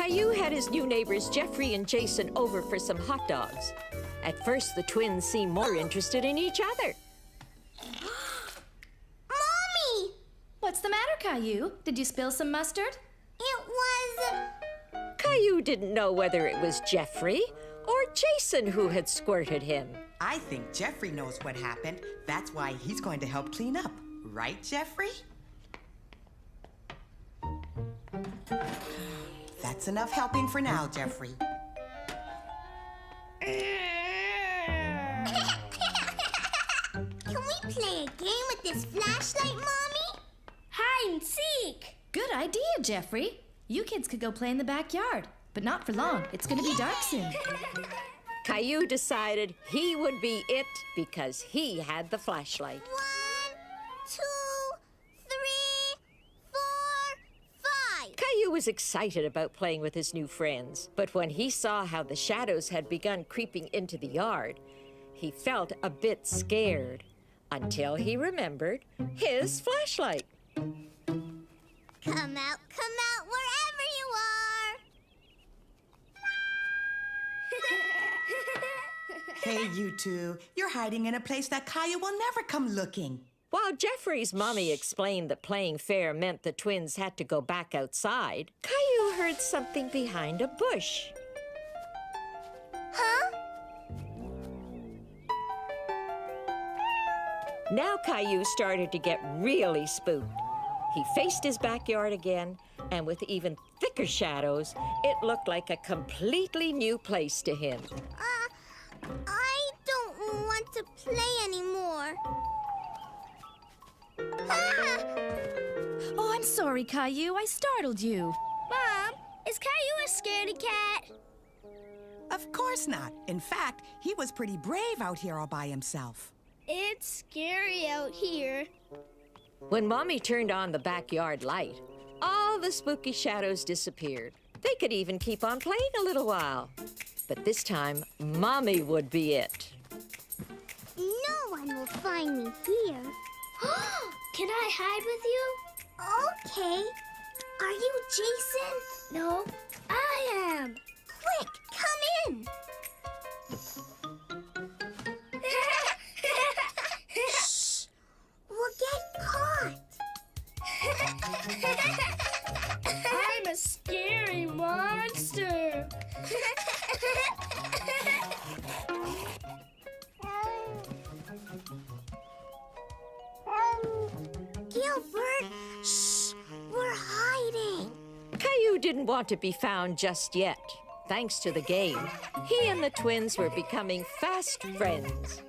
Caillou had his new neighbors Jeffrey and Jason over for some hot dogs. At first, the twins seemed more interested in each other. Mommy! What's the matter, Caillou? Did you spill some mustard? It was... Caillou didn't know whether it was Jeffrey or Jason who had squirted him. I think Jeffrey knows what happened. That's why he's going to help clean up. Right, Jeffrey? That's enough helping for now, Jeffrey. Can we play a game with this flashlight, Mommy? Hide and seek! Good idea, Jeffrey. You kids could go play in the backyard, but not for long. It's gonna be dark soon. Caillou decided he would be it because he had the flashlight. 1, 2, 3, 4, 5. Caillou was excited about playing with his new friends, but when he saw how the shadows had begun creeping into the yard, he felt a bit scared until he remembered his flashlight. Come out wherever you are. Hey, you two. You're hiding in a place that Caillou will never come looking. While Jeffrey's mommy explained that playing fair meant the twins had to go back outside, Caillou heard something behind a bush. Huh? Now Caillou started to get really spooked. He faced his backyard again, and with even thicker shadows, it looked like a completely new place to him. I don't want to play anymore. Ah! Oh, I'm sorry, Caillou. I startled you. Mom, is Caillou a scaredy cat? Of course not. In fact, he was pretty brave out here all by himself. It's scary out here. When Mommy turned on the backyard light, all the spooky shadows disappeared. They could even keep on playing a little while. But this time, Mommy would be it. No one will find me here. Can I hide with you? Okay. Are you Jason? No, I am. Quick, come in. Shh! We'll get caught. I'm a scary monster. Gilbert, shh! We're hiding. Caillou didn't want to be found just yet. Thanks to the game, he and the twins were becoming fast friends.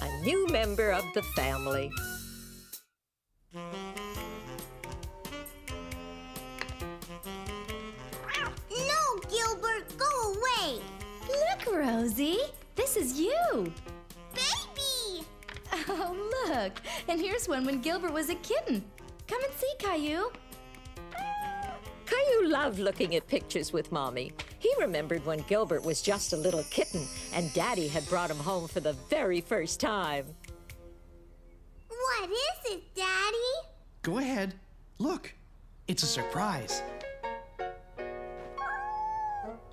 A new member of the family. No, Gilbert, go away. Look, Rosie. This is you. Baby! Oh, look. And here's one when Gilbert was a kitten. Come and see, Caillou. Caillou loved looking at pictures with Mommy. He remembered when Gilbert was just a little kitten and Daddy had brought him home for the very first time. What is it, Daddy? Go ahead. Look. It's a surprise.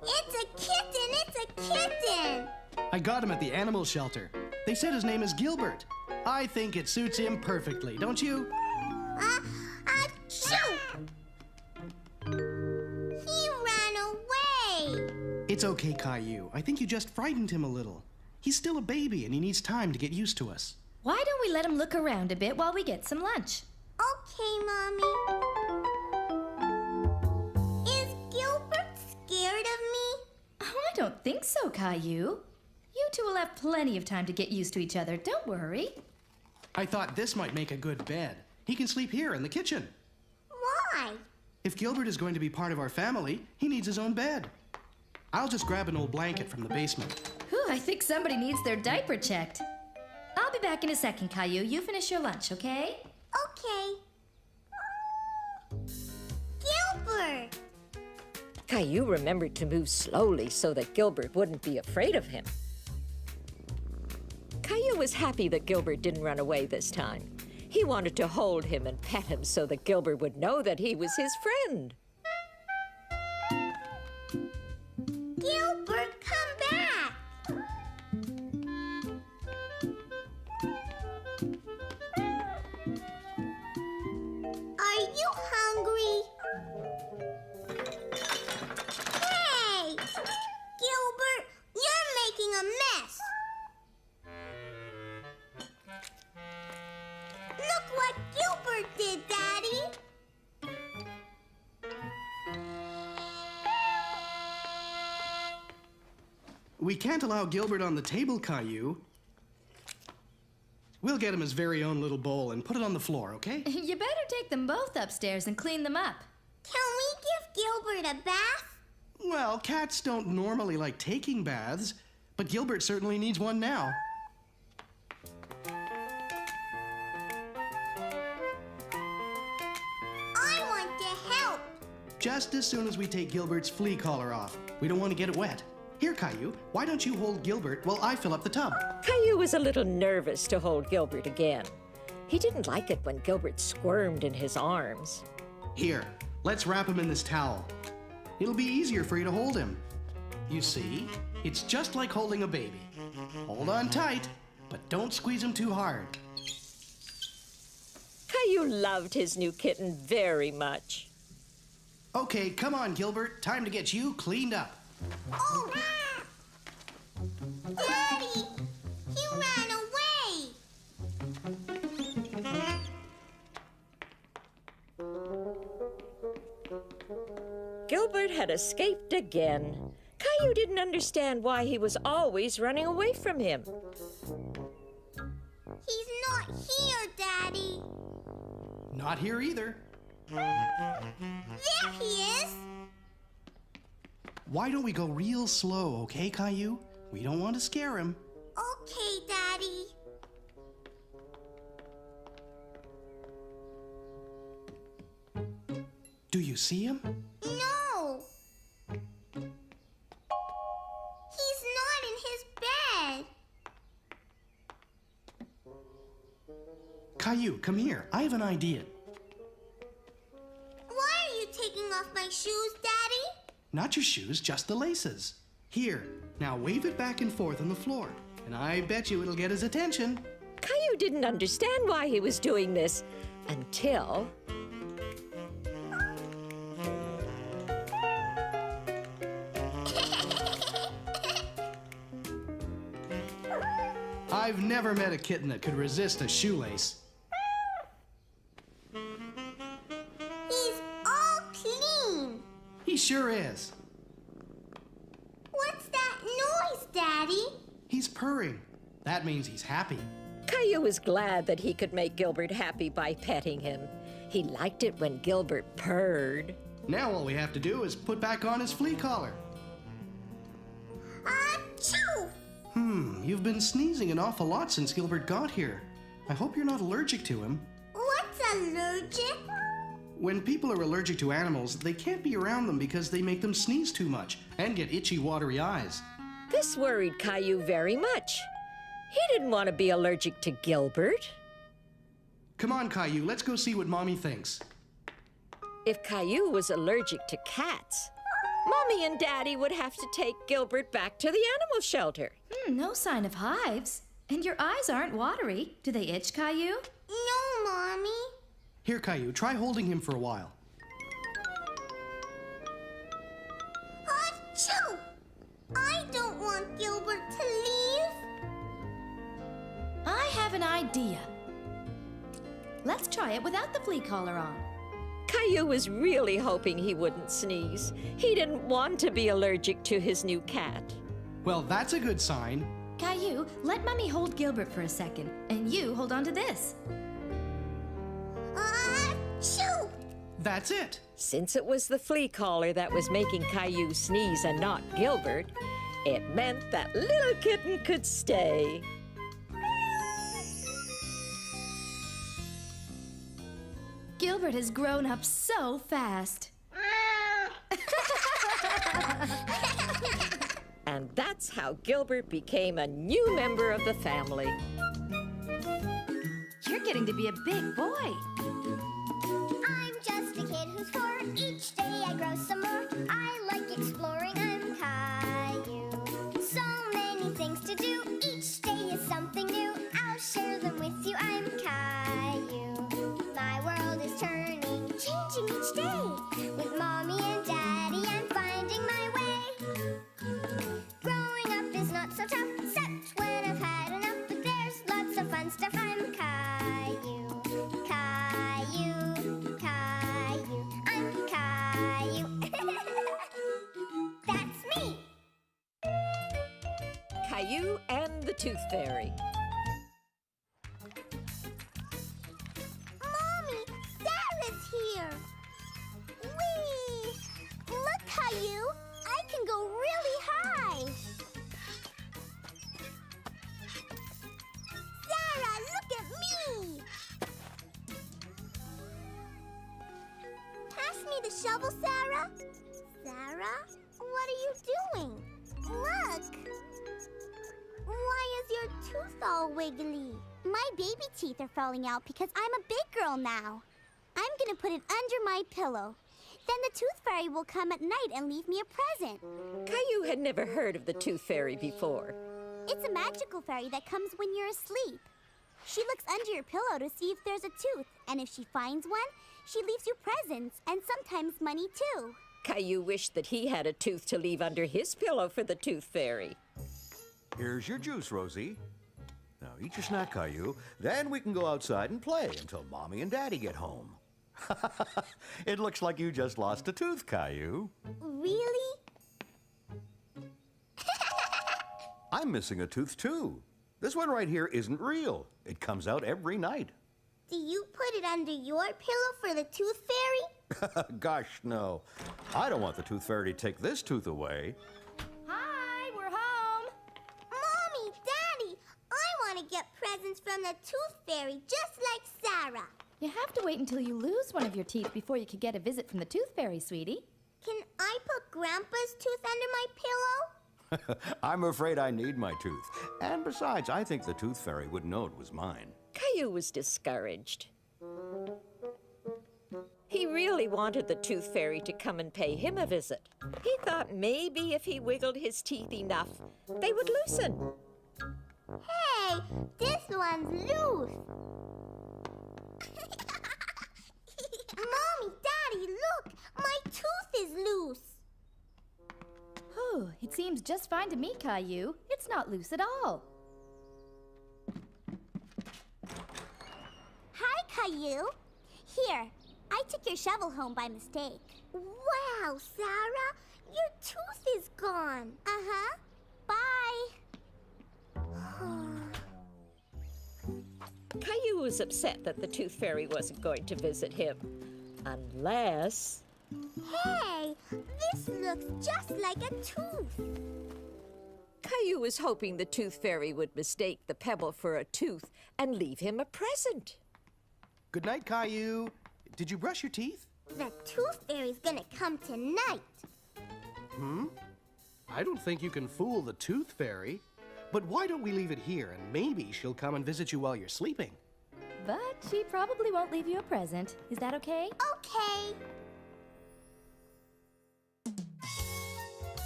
It's a kitten! It's a kitten! I got him at the animal shelter. They said his name is Gilbert. I think it suits him perfectly, don't you? Achoo! He ran away! It's okay, Caillou. I think you just frightened him a little. He's still a baby and he needs time to get used to us. Why don't we let him look around a bit while we get some lunch? Okay, Mommy. Is Gilbert scared of me? Oh, I don't think so, Caillou. You two will have plenty of time to get used to each other. Don't worry. I thought this might make a good bed. He can sleep here in the kitchen. Why? If Gilbert is going to be part of our family, he needs his own bed. I'll just grab an old blanket from the basement. Whew, I think somebody needs their diaper checked. I'll be back in a second, Caillou. You finish your lunch, okay? Okay. Gilbert! Caillou remembered to move slowly so that Gilbert wouldn't be afraid of him. Caillou was happy that Gilbert didn't run away this time. He wanted to hold him and pet him so that Gilbert would know that he was his friend. Gilbert, come back! Are you hungry? Hey! Gilbert, you're making a mess! Look what Gilbert did, Daddy! We can't allow Gilbert on the table, Caillou. We'll get him his very own little bowl and put it on the floor, okay? You better take them both upstairs and clean them up. Can we give Gilbert a bath? Well, cats don't normally like taking baths, but Gilbert certainly needs one now. I want to help. Just as soon as we take Gilbert's flea collar off. We don't want to get it wet. Here, Caillou, why don't you hold Gilbert while I fill up the tub? Caillou was a little nervous to hold Gilbert again. He didn't like it when Gilbert squirmed in his arms. Here, let's wrap him in this towel. It'll be easier for you to hold him. You see, it's just like holding a baby. Hold on tight, but don't squeeze him too hard. Caillou loved his new kitten very much. Okay, come on, Gilbert. Time to get you cleaned up. Oh! Daddy! He ran away! Gilbert had escaped again. Caillou didn't understand why he was always running away from him. He's not here, Daddy. Not here either. There he is. Why don't we go real slow, okay, Caillou? We don't want to scare him. Okay, Daddy. Do you see him? No. He's not in his bed. Caillou, come here. I have an idea. Why are you taking off my shoes, Daddy? Not your shoes, just the laces. Here, now wave it back and forth on the floor, and I bet you it'll get his attention. Caillou didn't understand why he was doing this until... I've never met a kitten that could resist a shoelace. He's all clean. He sure is. What's that noise, Daddy? He's purring. That means he's happy. Caillou was glad that he could make Gilbert happy by petting him. He liked it when Gilbert purred. Now all we have to do is put back on his flea collar. Achoo! You've been sneezing an awful lot since Gilbert got here. I hope you're not allergic to him. What's allergic? When people are allergic to animals, they can't be around them because they make them sneeze too much and get itchy, watery eyes. This worried Caillou very much. He didn't want to be allergic to Gilbert. Come on, Caillou, let's go see what Mommy thinks. If Caillou was allergic to cats, Mommy and Daddy would have to take Gilbert back to the animal shelter. No sign of hives. And your eyes aren't watery. Do they itch, Caillou? No, Mommy. Here, Caillou, try holding him for a while. Achoo! I don't want Gilbert to leave. I have an idea. Let's try it without the flea collar on. Caillou was really hoping he wouldn't sneeze. He didn't want to be allergic to his new cat. Well, that's a good sign. Caillou, let Mummy hold Gilbert for a second, and you hold on to this. Achoo! That's it. Since it was the flea collar that was making Caillou sneeze and not Gilbert, it meant that little kitten could stay. Gilbert has grown up so fast. And that's how Gilbert became a new member of the family. You're getting to be a big boy. I'm just a kid who's 4. Each day I grow some more. I like exploring. I'm Caillou. With Mommy and Daddy, I'm finding my way. Growing up is not so tough, except when I've had enough. But there's lots of fun stuff. I'm Caillou, Caillou, Caillou. I'm Caillou. That's me. Caillou and the Tooth Fairy. Mommy, Sarah's here. Whee! Look, Caillou, I can go really high. Sarah, look at me. Pass me the shovel, Sarah. Sarah, what are you doing? Look. Why is your tooth all wiggly? My baby teeth are falling out because I'm a big girl now. I'm gonna put it under my pillow. Then the Tooth Fairy will come at night and leave me a present. Caillou had never heard of the Tooth Fairy before. It's a magical fairy that comes when you're asleep. She looks under your pillow to see if there's a tooth, and if she finds one, she leaves you presents and sometimes money too. Caillou wished that he had a tooth to leave under his pillow for the Tooth Fairy. Here's your juice, Rosie. Now eat your snack, Caillou. Then we can go outside and play until Mommy and Daddy get home. It looks like you just lost a tooth, Caillou. Really? I'm missing a tooth, too. This one right here isn't real. It comes out every night. Do you put it under your pillow for the Tooth Fairy? Gosh, no. I don't want the Tooth Fairy to take this tooth away. Hi, we're home. Mommy, Daddy, I want to get presents from the Tooth Fairy just like Sarah. You have to wait until you lose one of your teeth before you can get a visit from the Tooth Fairy, sweetie. Can I put Grandpa's tooth under my pillow? I'm afraid I need my tooth. And besides, I think the Tooth Fairy would know it was mine. Caillou was discouraged. He really wanted the Tooth Fairy to come and pay him a visit. He thought maybe if he wiggled his teeth enough, they would loosen. Hey, this one's loose. Mommy, Daddy, look! My tooth is loose. Oh, it seems just fine to me, Caillou. It's not loose at all. Hi, Caillou. Here, I took your shovel home by mistake. Wow, Sarah, your tooth is gone. Uh-huh. Bye. Caillou was upset that the Tooth Fairy wasn't going to visit him. Unless... Hey, this looks just like a tooth. Caillou was hoping the Tooth Fairy would mistake the pebble for a tooth and leave him a present. Good night, Caillou. Did you brush your teeth? The Tooth Fairy's gonna come tonight. I don't think you can fool the Tooth Fairy. But why don't we leave it here and maybe she'll come and visit you while you're sleeping? But she probably won't leave you a present. Is that okay? Okay.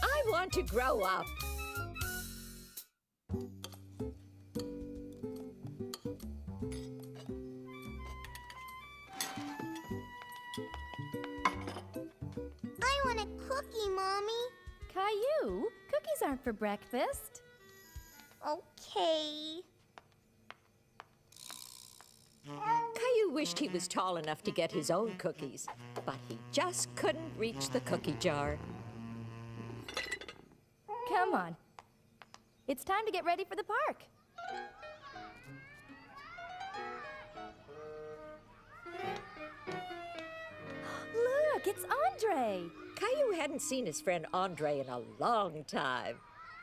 I want to grow up. I want a cookie, Mommy. Caillou, cookies aren't for breakfast. Okay. Caillou wished he was tall enough to get his own cookies, but he just couldn't reach the cookie jar. Come on. It's time to get ready for the park. Look, it's Andre. Caillou hadn't seen his friend Andre in a long time.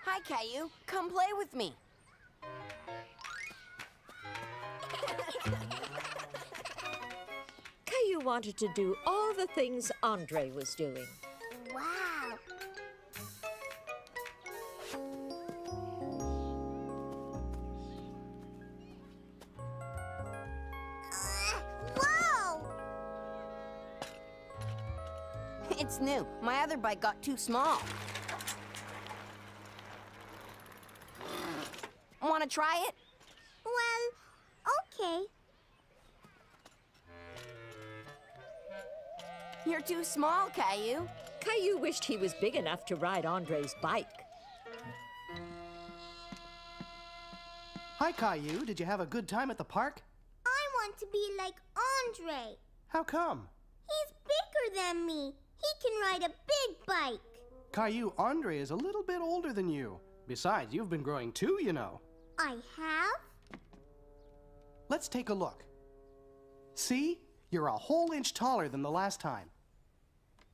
Hi, Caillou. Come play with me. Caillou wanted to do all the things Andre was doing. Wow. Whoa! It's new. My other bike got too small. Want to try it? Well, okay. You're too small, Caillou. Caillou wished he was big enough to ride Andre's bike. Hi, Caillou. Did you have a good time at the park? I want to be like Andre. How come? He's bigger than me. He can ride a big bike. Caillou, Andre is a little bit older than you. Besides, you've been growing too, you know. I have? Let's take a look. See? You're a whole inch taller than the last time.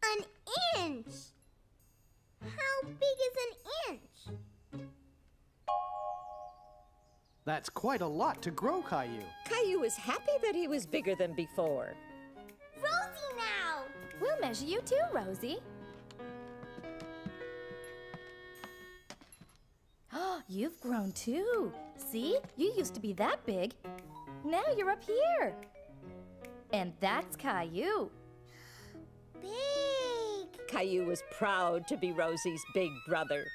An inch. How big is an inch? That's quite a lot to grow, Caillou. Caillou was happy that he was bigger than before. Rosie now! We'll measure you too, Rosie. Oh, you've grown too. See? You used to be that big. Now you're up here. And that's Caillou. Big! Caillou was proud to be Rosie's big brother.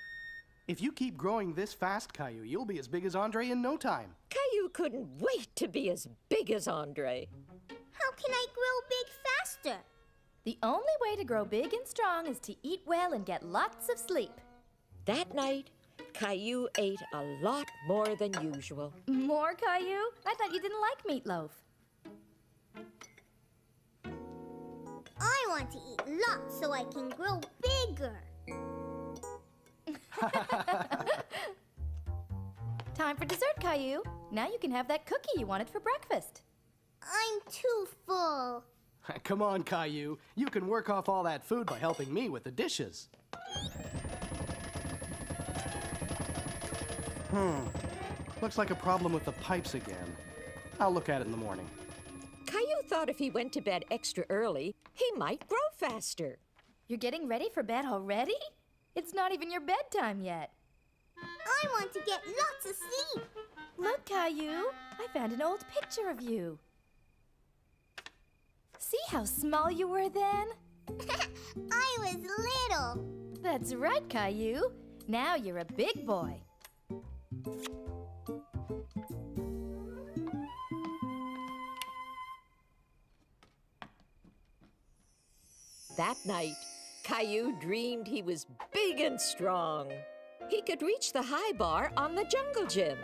If you keep growing this fast, Caillou, you'll be as big as Andre in no time. Caillou couldn't wait to be as big as Andre. How can I grow big faster? The only way to grow big and strong is to eat well and get lots of sleep. That night, Caillou ate a lot more than usual. More, Caillou? I thought you didn't like meatloaf. I want to eat lots so I can grow bigger. Time for dessert, Caillou. Now you can have that cookie you wanted for breakfast. I'm too full. Come on, Caillou. You can work off all that food by helping me with the dishes. Looks like a problem with the pipes again. I'll look at it in the morning. Caillou thought if he went to bed extra early, he might grow faster. You're getting ready for bed already? It's not even your bedtime yet. I want to get lots of sleep. Look, Caillou, I found an old picture of you. See how small you were then? I was little. That's right, Caillou. Now you're a big boy. That night, Caillou dreamed he was big and strong. He could reach the high bar on the jungle gym.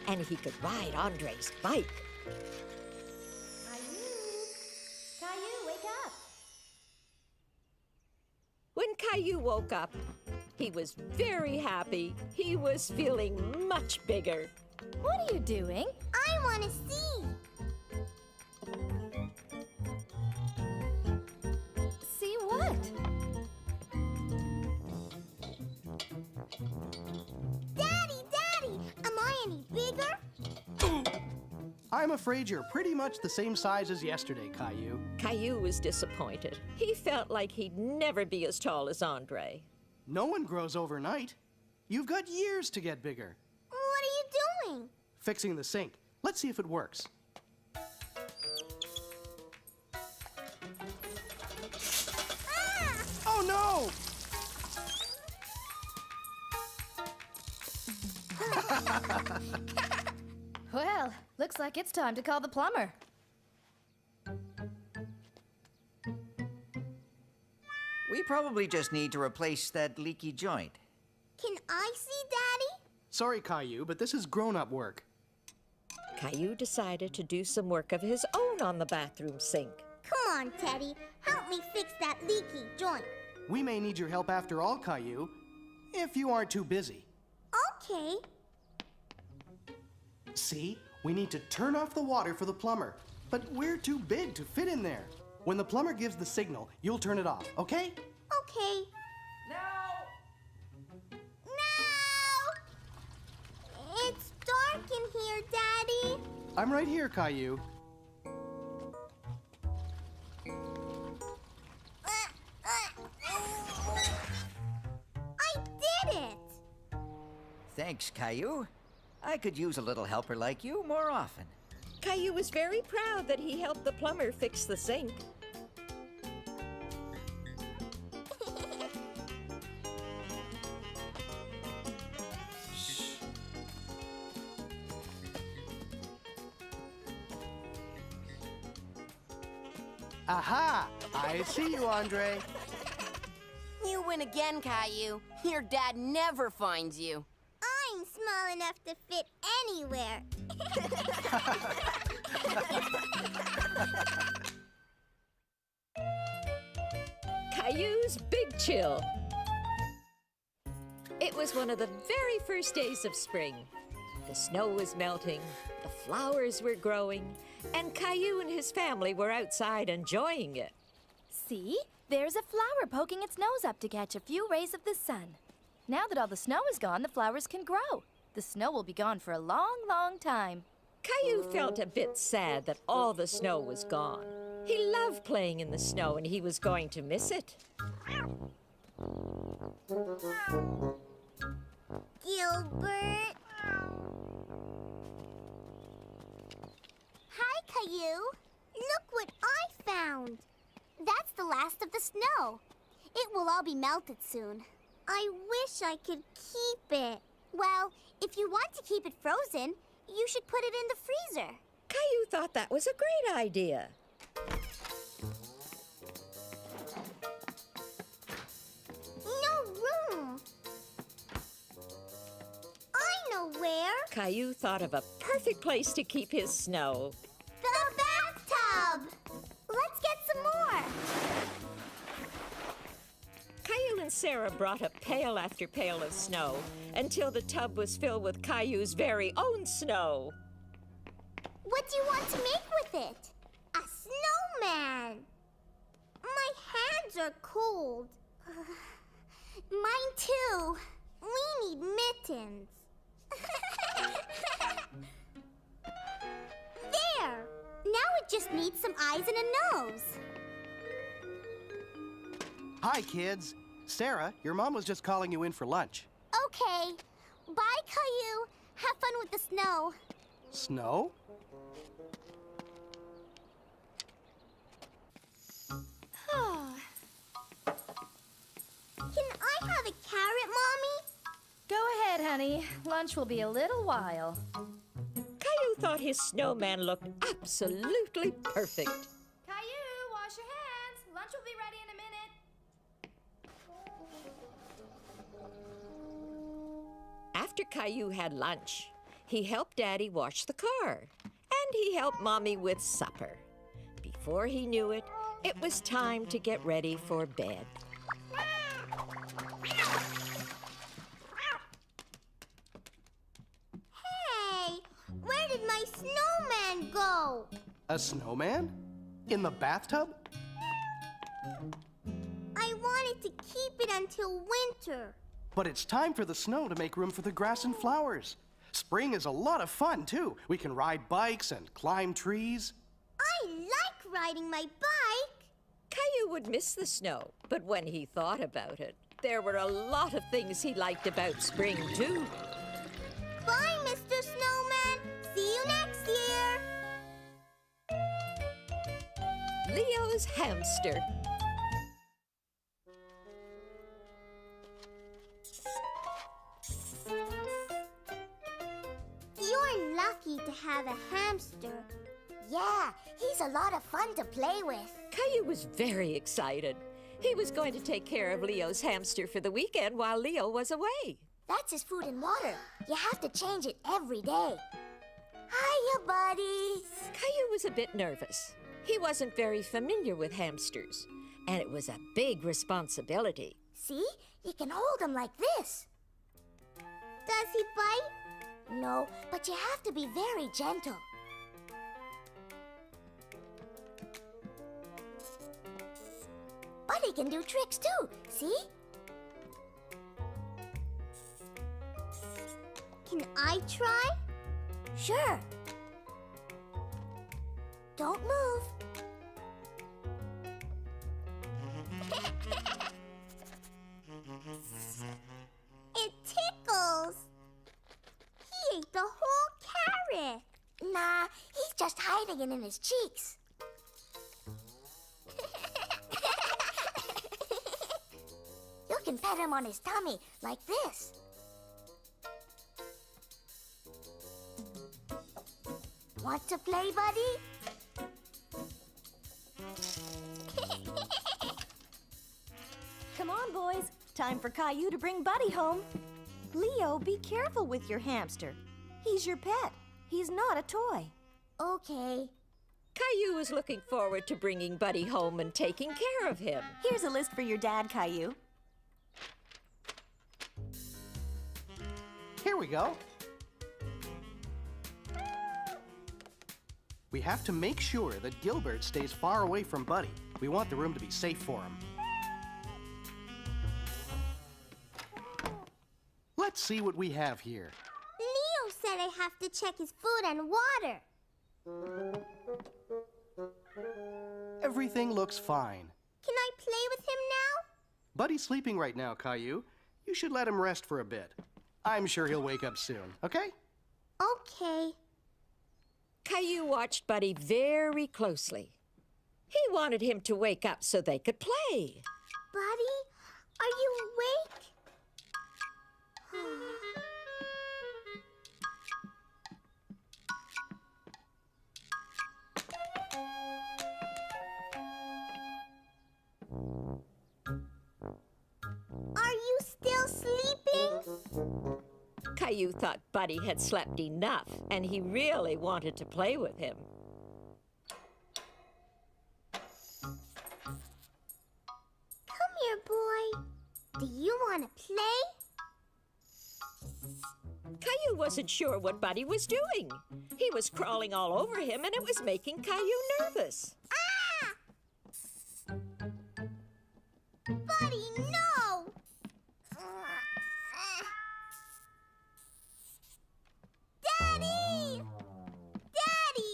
And he could ride Andre's bike. Caillou, wake up. When Caillou woke up, he was very happy. He was feeling much bigger. What are you doing? I want to see. See what? Daddy, am I any bigger? I'm afraid you're pretty much the same size as yesterday, Caillou. Caillou was disappointed. He felt like he'd never be as tall as Andre. No one grows overnight. You've got years to get bigger. What are you doing? Fixing the sink. Let's see if it works. Ah! Oh no! Well, looks like it's time to call the plumber. We probably just need to replace that leaky joint. Can I see Daddy? Sorry, Caillou, but this is grown-up work. Caillou decided to do some work of his own on the bathroom sink. Come on, Teddy. Help me fix that leaky joint. We may need your help after all, Caillou, if you aren't too busy. Okay. See? We need to turn off the water for the plumber, but we're too big to fit in there. When the plumber gives the signal, you'll turn it off, okay? Okay. No! No! It's dark in here, Daddy. I'm right here, Caillou. I did it! Thanks, Caillou. I could use a little helper like you more often. Caillou was very proud that he helped the plumber fix the sink. Aha! I see you, Andre. You win again, Caillou. Your dad never finds you. I'm small enough to fit anywhere. Caillou's Big Chill. It was one of the very first days of spring. The snow was melting, the flowers were growing, and Caillou and his family were outside enjoying it. See? There's a flower poking its nose up to catch a few rays of the sun. Now that all the snow is gone, the flowers can grow. The snow will be gone for a long, long time. Caillou felt a bit sad that all the snow was gone. He loved playing in the snow and he was going to miss it. Gilbert. Hi, Caillou. Look what I found. That's the last of the snow. It will all be melted soon. I wish I could keep it. Well, if you want to keep it frozen, you should put it in the freezer. Caillou thought that was a great idea. No room. I know where. Caillou thought of a perfect place to keep his snow. The bathtub. Let's get some more. Caillou and Sarah brought up pail after pail of snow until the tub was filled with Caillou's very own snow. What do you want to make with it? A snowman. My hands are cold. Mine too. We need mittens. There. Now it just needs some eyes and a nose. Hi, kids. Sarah, your mom was just calling you in for lunch. Okay. Bye, Caillou. Have fun with the snow. Snow? Can I have a carrot, Mommy? Go ahead, honey. Lunch will be a little while. Caillou thought his snowman looked absolutely perfect. Caillou, wash your hands. Lunch will be ready in a minute. After Caillou had lunch, he helped Daddy wash the car, and he helped Mommy with supper. Before he knew it, it was time to get ready for bed. Hey, where did my snowman go? A snowman? In the bathtub? I wanted to keep it until winter. But it's time for the snow to make room for the grass and flowers. Spring is a lot of fun, too. We can ride bikes and climb trees. I like riding my bike. Caillou would miss the snow, but when he thought about it, there were a lot of things he liked about spring, too. Bye, Mr. Snowman. See you next year. Leo's hamster. You're lucky to have a hamster. Yeah, he's a lot of fun to play with. Caillou was very excited. He was going to take care of Leo's hamster for the weekend while Leo was away. That's his food and water. You have to change it every day. Hiya, buddies. Caillou was a bit nervous. He wasn't very familiar with hamsters, and it was a big responsibility. See? You can hold him like this. Does he bite? No, but you have to be very gentle. But he can do tricks too, see? Can I try? Sure. Don't move. It tickles. He ate the whole carrot. Nah, he's just hiding it in his cheeks. You can pet him on his tummy, like this. Want to play, buddy? Come on, boys. Time for Caillou to bring Buddy home. Leo, be careful with your hamster. He's your pet. He's not a toy. Okay. Caillou was looking forward to bringing Buddy home and taking care of him. Here's a list for your dad, Caillou. Here we go. We have to make sure that Gilbert stays far away from Buddy. We want the room to be safe for him. Let's see what we have here. Leo said I have to check his food and water. Everything looks fine. Can I play with him now? Buddy's sleeping right now, Caillou. You should let him rest for a bit. I'm sure he'll wake up soon, okay? Okay. Caillou watched Buddy very closely. He wanted him to wake up so they could play. Buddy, are you awake? Are you still sleeping? Caillou thought Buddy had slept enough, and he really wanted to play with him. Come here, boy. Do you want to play? Caillou wasn't sure what Buddy was doing. He was crawling all over him, and it was making Caillou nervous. Ah! Buddy, no! Daddy! Daddy!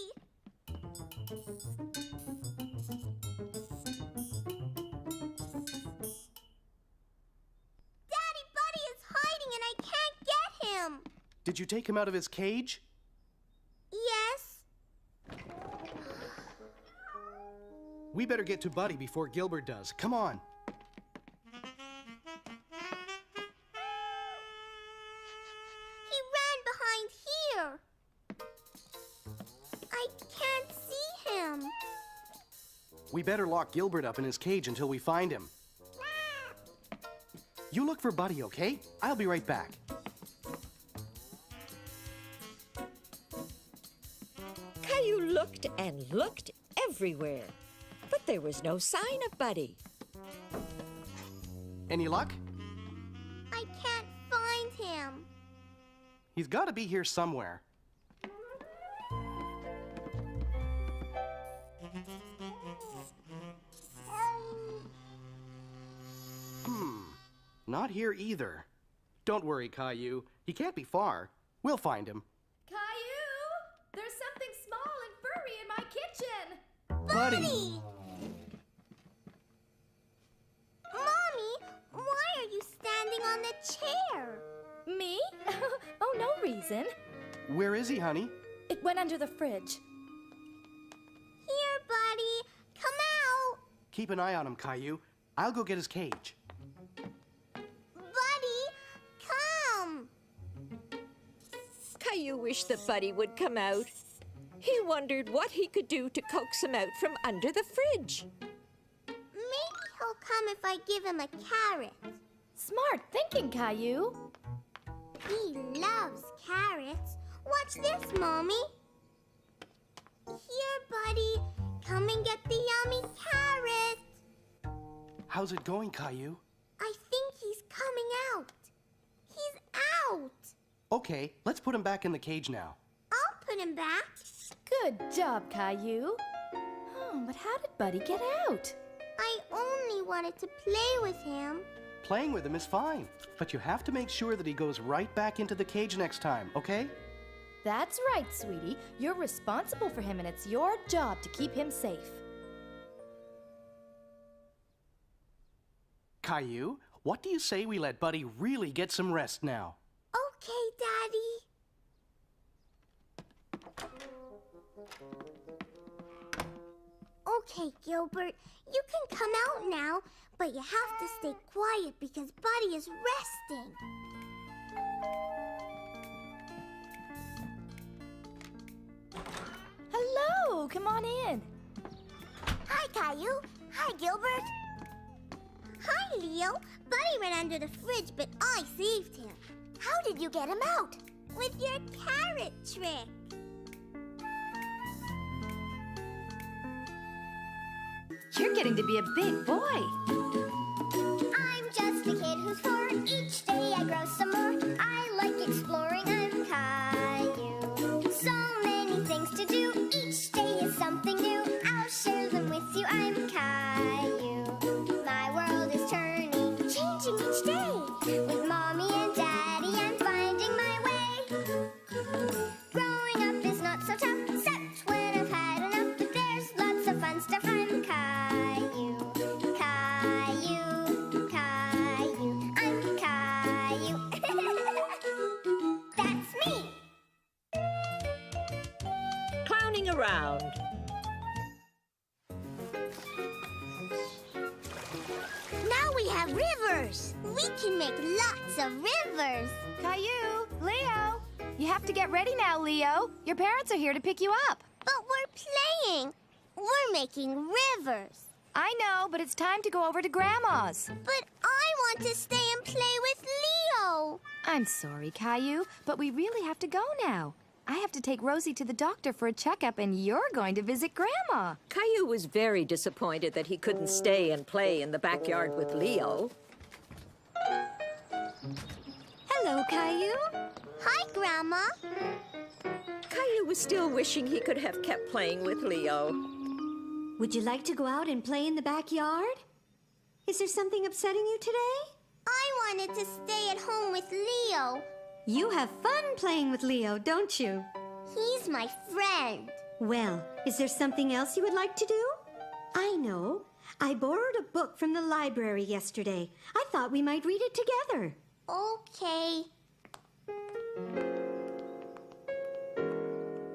Daddy, Buddy is hiding and I can't get him. Did you take him out of his cage? Yes. We better get to Buddy before Gilbert does. Come on. He ran behind here. I can't see him. We better lock Gilbert up in his cage until we find him. You look for Buddy, okay? I'll be right back. Caillou looked and looked everywhere, but there was no sign of Buddy. Any luck? I can't find him. He's got to be here somewhere. Not here either. Don't worry, Caillou. He can't be far. We'll find him. Caillou! There's something small and furry in my kitchen! Buddy! Mommy, why are you standing on the chair? Me? Oh, no reason. Where is he, honey? It went under the fridge. Here, Buddy. Come out. Keep an eye on him, Caillou. I'll go get his cage. Buddy, come. Caillou wished that Buddy would come out. He wondered what he could do to coax him out from under the fridge. Maybe he'll come if I give him a carrot. Smart thinking, Caillou. He loves carrots. Watch this, Mommy. Here, Buddy. Come and get the yummy carrot. How's it going, Caillou? I think he's coming out. He's out. Okay, let's put him back in the cage now. I'll put him back. Good job, Caillou. Oh, but how did Buddy get out? I only wanted to play with him. Playing with him is fine, but you have to make sure that he goes right back into the cage next time, okay? That's right, sweetie. You're responsible for him, and it's your job to keep him safe. Caillou, what do you say we let Buddy really get some rest now? Okay, Daddy. Okay, Gilbert, you can come out now, but you have to stay quiet because Buddy is resting. Hello, come on in. Hi, Caillou. Hi, Gilbert. Hi, Leo. Buddy ran under the fridge, but I saved him. How did you get him out? With your carrot trick. You're getting to be a big boy. I'm just a kid who's 4. Each day I grow some more. I like exploring. I'm Caillou. So many things to do. Each day is something new. I'll share them with you. I'm Caillou. My world is turning, changing each day. With Mommy and Daddy, I'm finding my way. Growing up is not so tough, except when I've had enough. But there's lots of fun stuff. I'm Caillou. Caillou, Caillou, I'm Caillou. That's me. Clowning around. Now we have rivers. We can make lots of rivers. Caillou, Leo. You have to get ready now, Leo. Your parents are here to pick you up. But we're playing. We're making rivers. I know, but it's time to go over to Grandma's. But I want to stay and play with Leo. I'm sorry, Caillou, but we really have to go now. I have to take Rosie to the doctor for a checkup, and you're going to visit Grandma. Caillou was very disappointed that he couldn't stay and play in the backyard with Leo. Hello, Caillou. Hi, Grandma. Caillou was still wishing he could have kept playing with Leo. Would you like to go out and play in the backyard? Is there something upsetting you today? I wanted to stay at home with Leo. You have fun playing with Leo, don't you? He's my friend. Well, is there something else you would like to do? I know. I borrowed a book from the library yesterday. I thought we might read it together. Okay.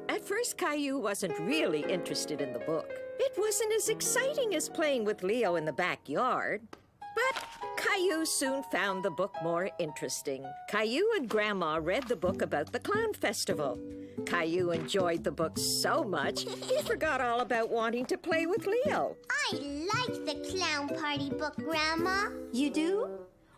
At first, Caillou wasn't really interested in the book. It wasn't as exciting as playing with Leo in the backyard. But Caillou soon found the book more interesting. Caillou and Grandma read the book about the Clown Festival. Caillou enjoyed the book so much, he forgot all about wanting to play with Leo. I like the clown party book, Grandma. You do?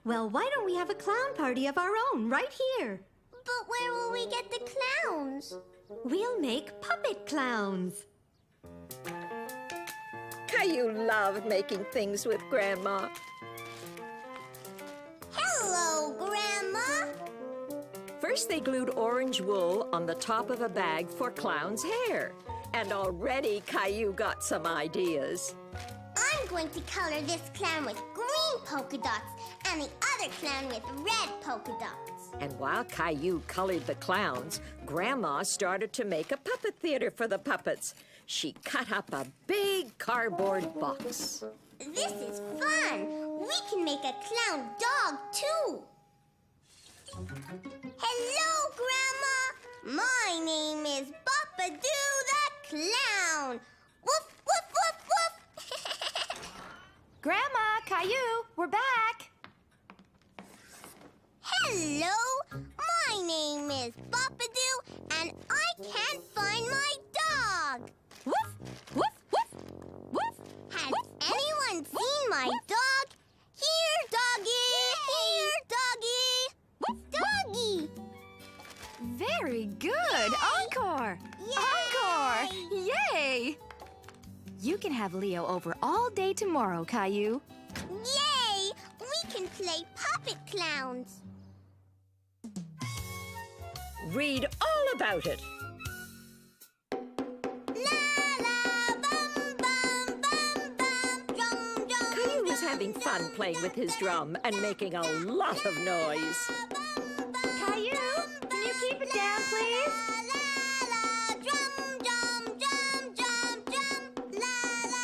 Well, why don't we have a clown party of our own right here? But where will we get the clowns? We'll make puppet clowns. Caillou loved making things with Grandma. Hello, Grandma. First, they glued orange wool on the top of a bag for Clown's hair. And already Caillou got some ideas. I'm going to color this clown with green polka dots and the other clown with red polka dots. And while Caillou colored the clowns, Grandma started to make a puppet theater for the puppets. She cut up a big cardboard box. This is fun. We can make a clown dog, too. Hello, Grandma. My name is Boppadoo the Clown. Woof, woof, woof, woof. Grandma, Caillou, we're back. Hello. My name is Boppadoo, and I can't find my dog. Woof, woof, woof, woof. Has anyone seen my dog? Here, doggy! Here, doggy! Woof, doggy! Very good. Encore. Yay! Encore. Yay! You can have Leo over all day tomorrow, Caillou. Yay! We can play puppet clowns. Read all about it. Caillou was having fun playing with his drum and making a lot of noise. Caillou, can you keep it down, please?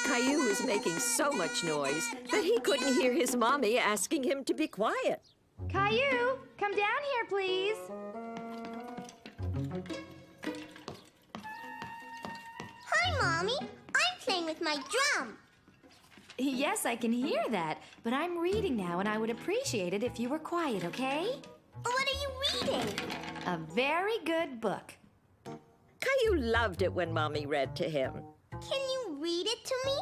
Caillou was making so much noise that he couldn't hear his mommy asking him to be quiet. Caillou, come down here, please. Hi, Mommy. I'm playing with my drum. Yes, I can hear that, but I'm reading now, and I would appreciate it if you were quiet, okay? What are you reading? A very good book. Caillou loved it when Mommy read to him. Can you read it to me?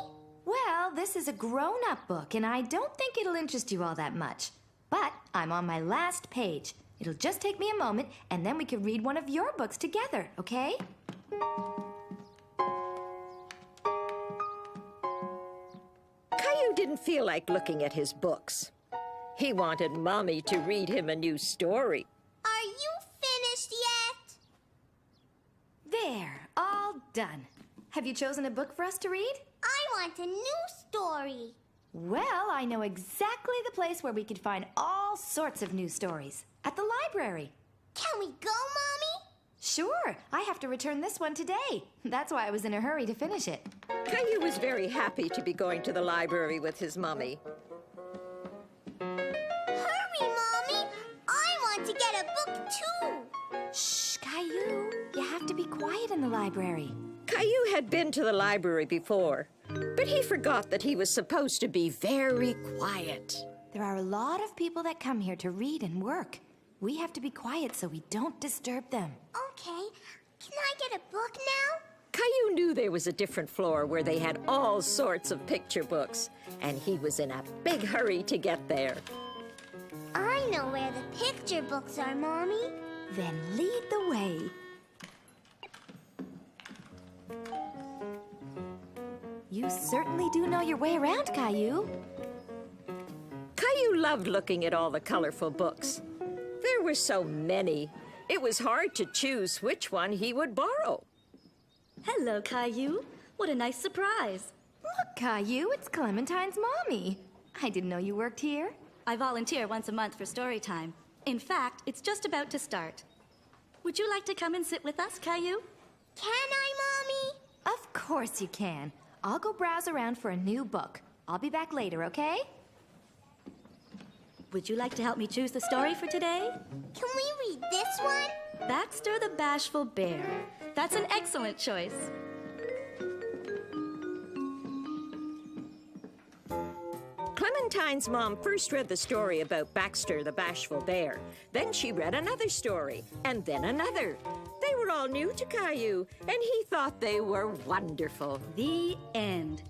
Well, this is a grown-up book, and I don't think it'll interest you all that much. But I'm on my last page. It'll just take me a moment, and then we can read one of your books together, okay? Caillou didn't feel like looking at his books. He wanted Mommy to read him a new story. Are you finished yet? There, all done. Have you chosen a book for us to read? I want a new story. Well, I know exactly the place where we could find all sorts of new stories. At the library. Can we go, Mommy? Sure. I have to return this one today. That's why I was in a hurry to finish it. Caillou was very happy to be going to the library with his mommy. Hurry, Mommy! I want to get a book, too. Shh, Caillou. You have to be quiet in the library. Caillou had been to the library before, but he forgot that he was supposed to be very quiet. There are a lot of people that come here to read and work. We have to be quiet so we don't disturb them. Okay. Can I get a book now? Caillou knew there was a different floor where they had all sorts of picture books, and he was in a big hurry to get there. I know where the picture books are, Mommy. Then lead the way. You certainly do know your way around, Caillou. Caillou loved looking at all the colorful books. There were so many, it was hard to choose which one he would borrow. Hello, Caillou. What a nice surprise. Look, Caillou, it's Clementine's mommy. I didn't know you worked here. I volunteer once a month for story time. In fact, it's just about to start. Would you like to come and sit with us, Caillou? Can I, Mommy? Of course you can. I'll go browse around for a new book. I'll be back later, okay? Would you like to help me choose the story for today? Can we read this one? Baxter the Bashful Bear. That's an excellent choice. Clementine's mom first read the story about Baxter the Bashful Bear. Then she read another story, and then another. They were all new to Caillou, and he thought they were wonderful. The end.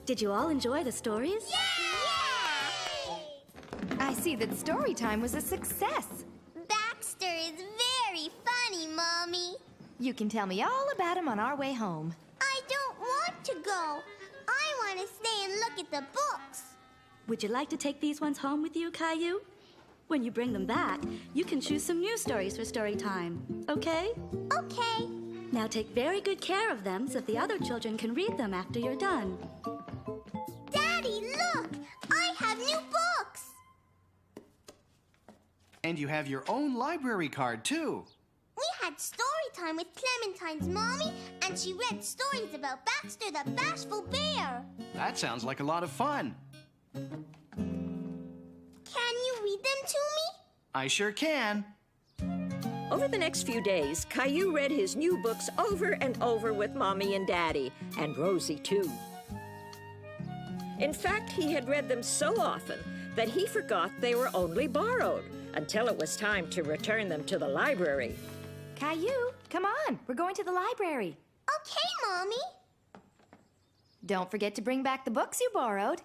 Did you all enjoy the stories? Yay! I see that story time was a success. Baxter is very funny, Mommy. You can tell me all about him on our way home. I don't want to go. I want to stay and look at the books. Would you like to take these ones home with you, Caillou? When you bring them back, you can choose some new stories for story time, okay? Okay. Now take very good care of them so the other children can read them after you're done. Daddy, look! I have new books! And you have your own library card, too. We had story time with Clementine's mommy, and she read stories about Baxter the Bashful Bear. That sounds like a lot of fun. Can you read them to me? I sure can. Over the next few days, Caillou read his new books over and over with Mommy and Daddy, and Rosie, too. In fact, he had read them so often that he forgot they were only borrowed until it was time to return them to the library. Caillou, come on. We're going to the library. Okay, Mommy. Don't forget to bring back the books you borrowed.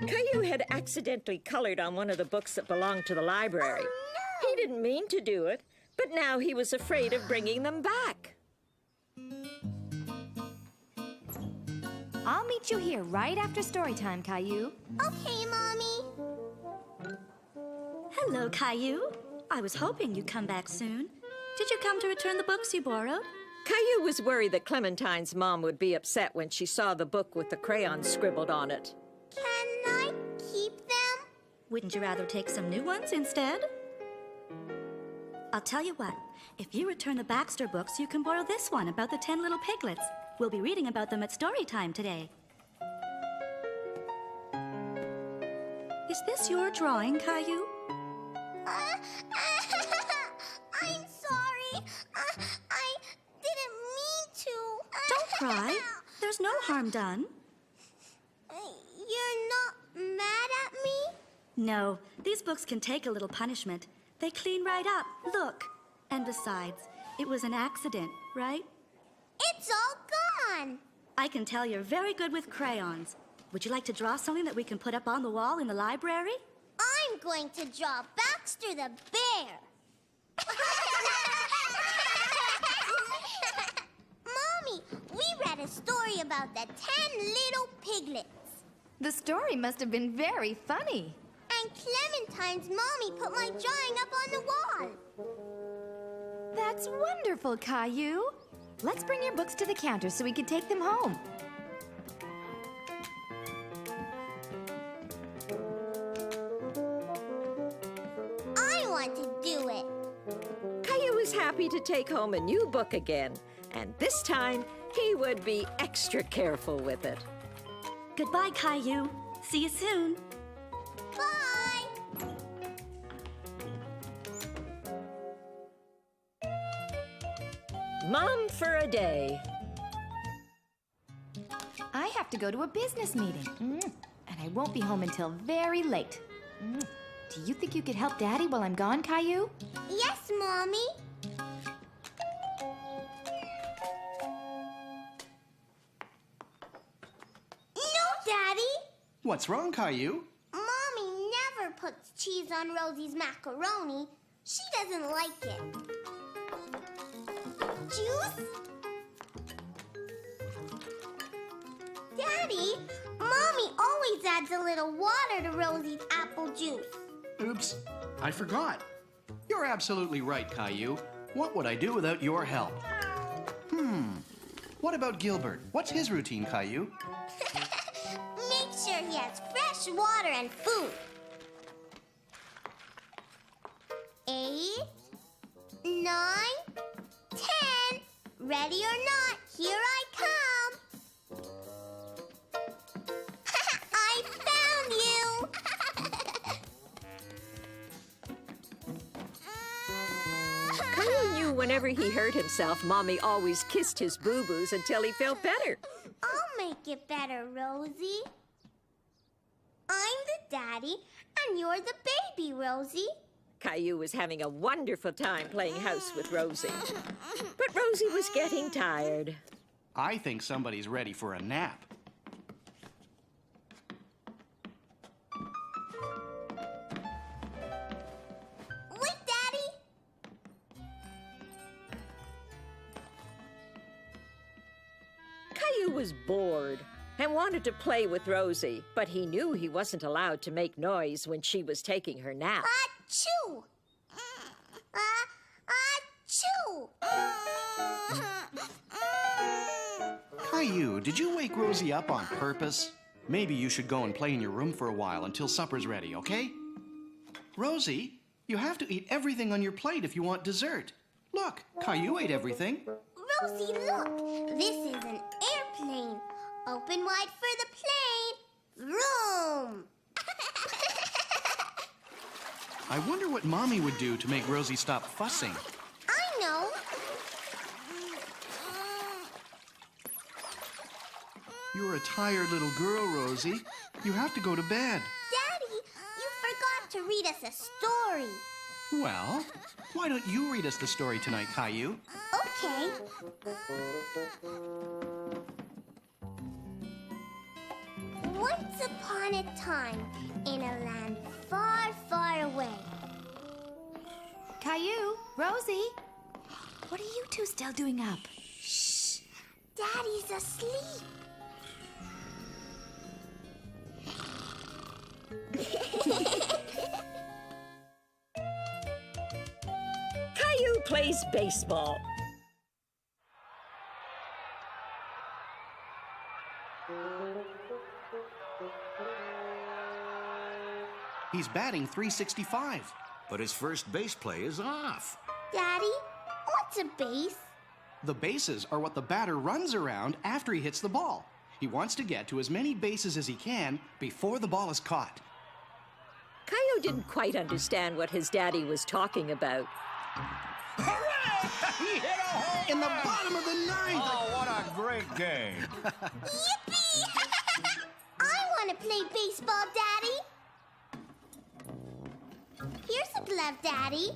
Caillou had accidentally colored on one of the books that belonged to the library. Oh, no. He didn't mean to do it, but now he was afraid of bringing them back. I'll meet you here right after story time, Caillou. Okay, Mommy. Hello, Caillou. I was hoping you'd come back soon. Did you come to return the books you borrowed? Caillou was worried that Clementine's mom would be upset when she saw the book with the crayons scribbled on it. Can I keep them? Wouldn't you rather take some new ones instead? I'll tell you what. If you return the Baxter books, you can borrow this one about the 10 little piglets. We'll be reading about them at story time today. Is this your drawing, Caillou? I'm sorry. I didn't mean to. Don't cry. There's no harm done. You're not mad at me? No, these books can take a little punishment. They clean right up. Look. And besides, it was an accident, right? It's all gone. I can tell you're very good with crayons. Would you like to draw something that we can put up on the wall in the library? I'm going to draw Baxter the bear. Mommy, we read a story about the 10 little piglets. The story must have been very funny. And Clementine's mommy put my drawing up on the wall. That's wonderful, Caillou. Let's bring your books to the counter so we can take them home. I want to do it. Caillou was happy to take home a new book again, and this time he would be extra careful with it. Goodbye, Caillou. See you soon. Bye. Mom for a day. I have to go to a business meeting, and I won't be home until very late. Do you think you could help Daddy while I'm gone, Caillou? Yes, Mommy. No, Daddy. What's wrong, Caillou? Mommy never puts cheese on Rosie's macaroni. She doesn't like it. Juice? Daddy, Mommy always adds a little water to Rosie's apple juice. Oops, I forgot. You're absolutely right, Caillou. What would I do without your help? What about Gilbert? What's his routine, Caillou? Make sure he has fresh water and food. 8, 9, 10. Ready or not, here I come. I found you. Caillou knew whenever he hurt himself, Mommy always kissed his boo-boos until he felt better. I'll make it better, Rosie. I'm the daddy, and you're the baby, Rosie. Caillou was having a wonderful time playing house with Rosie. But Rosie was getting tired. I think somebody's ready for a nap. Wait, Daddy. Caillou was bored and wanted to play with Rosie, but he knew he wasn't allowed to make noise when she was taking her nap. Achoo! Achoo! Caillou, did you wake Rosie up on purpose? Maybe you should go and play in your room for a while until supper's ready, okay? Rosie, you have to eat everything on your plate if you want dessert. Look, Caillou ate everything. Rosie, look! This is an airplane. Open wide for the plane. Vroom! I wonder what Mommy would do to make Rosie stop fussing. I know. You're a tired little girl, Rosie. You have to go to bed. Daddy, you forgot to read us a story. Well, why don't you read us the story tonight, Caillou? Okay. Once upon a time, in a land far, far away. Caillou, Rosie, what are you two still doing up? Shh! Daddy's asleep. Caillou plays baseball. He's batting .365. But his first base play is off. Daddy, what's a base? The bases are what the batter runs around after he hits the ball. He wants to get to as many bases as he can before the ball is caught. Caillou didn't quite understand what his daddy was talking about. Hooray! He hit a home In the bottom of the ninth! Oh, what a great game. Yippee! I want to play baseball, Daddy. Here's a glove, Daddy.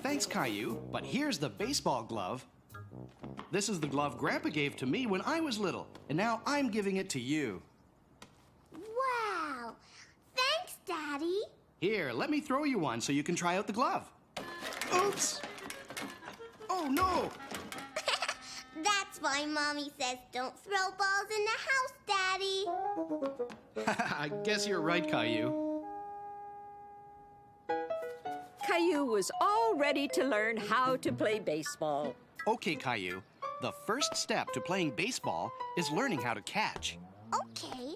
Thanks, Caillou, but here's the baseball glove. This is the glove Grandpa gave to me when I was little, and now I'm giving it to you. Wow! Thanks, Daddy. Here, let me throw you one so you can try out the glove. Oops! Oh, no! That's why Mommy says don't throw balls in the house, Daddy. I guess you're right, Caillou. Caillou was all ready to learn how to play baseball. Okay, Caillou. The first step to playing baseball is learning how to catch. Okay.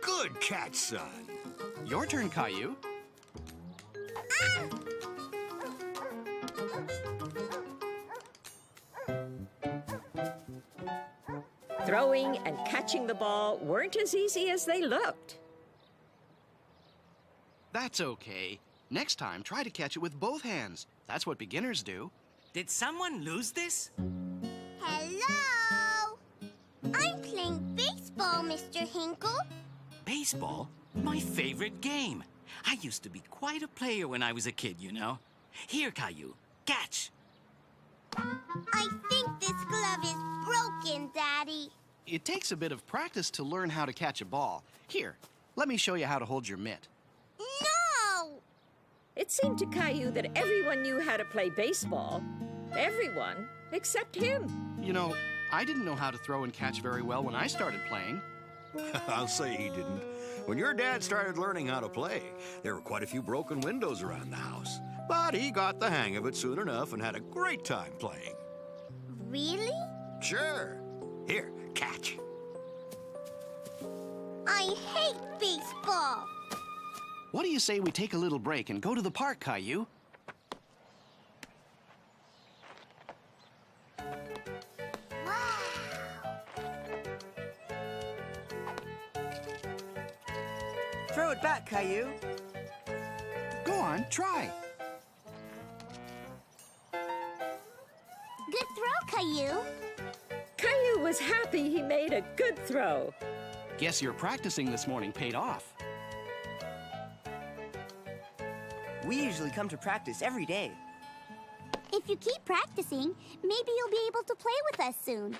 Good catch, son. Your turn, Caillou. Throwing and catching the ball weren't as easy as they looked. That's okay. Next time, try to catch it with both hands. That's what beginners do. Did someone lose this? Hello? I'm playing baseball, Mr. Hinkle. Baseball? My favorite game. I used to be quite a player when I was a kid, you know. Here, Caillou, catch. I think this glove is broken, Daddy. It takes a bit of practice to learn how to catch a ball. Here, let me show you how to hold your mitt. No! It seemed to Caillou that everyone knew how to play baseball. Everyone, except him. You know, I didn't know how to throw and catch very well when I started playing. I'll say he didn't. When your dad started learning how to play, there were quite a few broken windows around the house. But he got the hang of it soon enough and had a great time playing. Really? Sure. Here, catch. I hate baseball. What do you say we take a little break and go to the park, Caillou? Wow! Throw it back, Caillou. Go on, try. Good throw, Caillou. Caillou was happy he made a good throw. Guess your practicing this morning paid off. We usually come to practice every day. If you keep practicing, maybe you'll be able to play with us soon.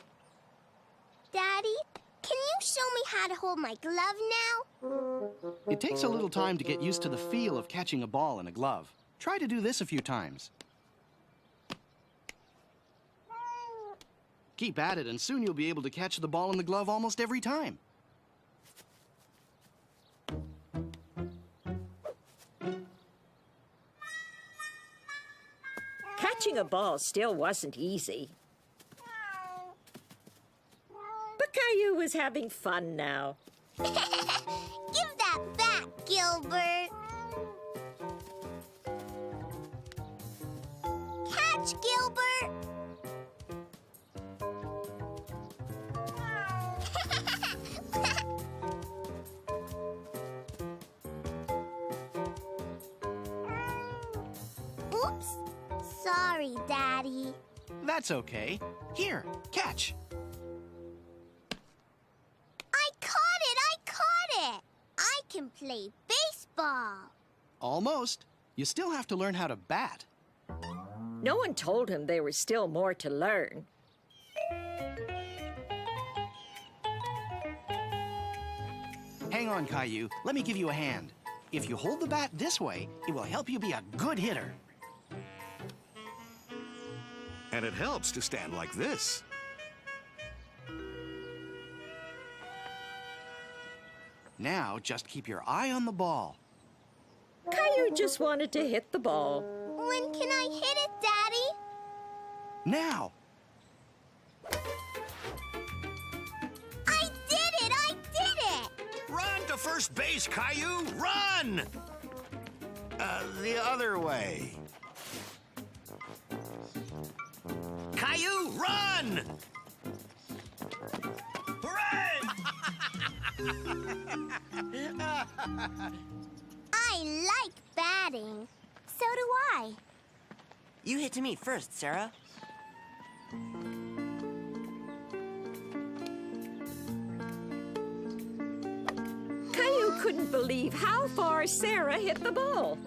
Daddy, can you show me how to hold my glove now? It takes a little time to get used to the feel of catching a ball in a glove. Try to do this a few times. Keep at it, and soon you'll be able to catch the ball in the glove almost every time. Catching a ball still wasn't easy. But Caillou was having fun now. Give that back, Gilbert. Catch, Gilbert. Oops. Sorry, Daddy. That's okay. Here, catch. I caught it! I caught it! I can play baseball. Almost. You still have to learn how to bat. No one told him there was still more to learn. Hang on, Caillou. Let me give you a hand. If you hold the bat this way, it will help you be a good hitter. And it helps to stand like this. Now, just keep your eye on the ball. Caillou just wanted to hit the ball. When can I hit it, Daddy? Now! I did it! I did it! Run to first base, Caillou! Run! The other way. Caillou, run! Hooray! I like batting. So do I. You hit to me first, Sarah. Caillou couldn't believe how far Sarah hit the ball.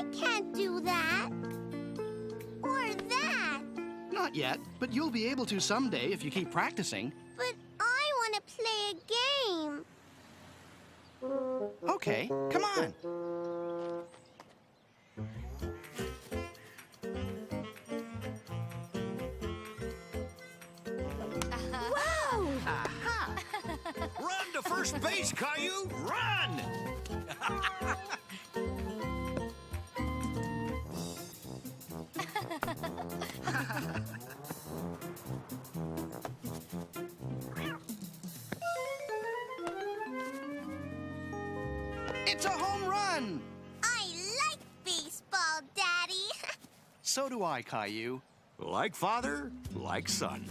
I can't do that. Or that. Not yet, but you'll be able to someday if you keep practicing. But I want to play a game. Okay, come on. Wow! Run to first base, Caillou! Run! It's a home run! I like baseball, Daddy. So do I, Caillou. Like father, like son.